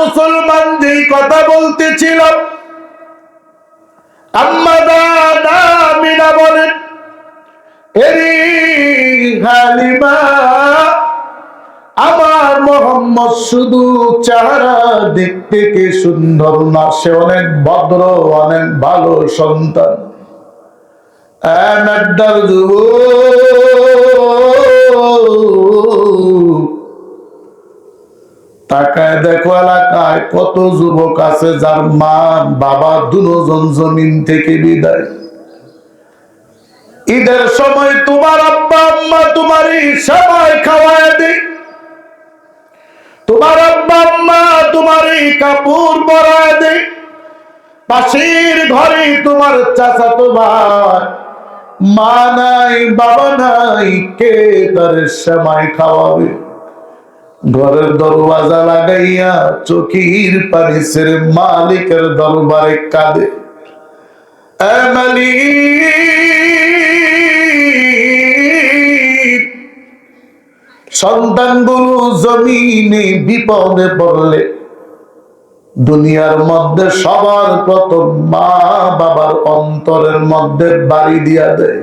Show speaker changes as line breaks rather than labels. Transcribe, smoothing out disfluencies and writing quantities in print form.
মুসলমান যেই কথা বলতেছিলাম, আম্মা দাদা আমিনা বলেন, এরি হালিমা, আমার মোহাম্মদ শুধু চেহারা দেখতে কি সুন্দর না, সে অনেক ভদ্র, অনেক ভালো সন্তান। তাকায় দেখো এলাকায় কত যুবক আছে যার মা বাবা দুজন জমিন থেকে বিদায়। ঈদের সময় তোমার আব্বা আম্মা তোমারই সবাই খাওয়ায় দেয়, তোমার আব্বা আম্মা তোমারই কাপড় পরায় দেয়, পাশের ঘরে তোমার চাচাতো ভাই, মা নাই বাবা নাই, কে তার সেমাই খাওয়াবে? ঘরের দরওয়াজা লাগাইয়া চোখের পানি ছেড়ে মালিকের দরবারে কাঁদে, এ মালিক, সন্তানগুলো জমিনে বিপদে পড়লে দুনিয়ার মধ্যে সবার প্রথম মা বাবার অন্তরের মধ্যে বাড়ি দিয়া দেয়।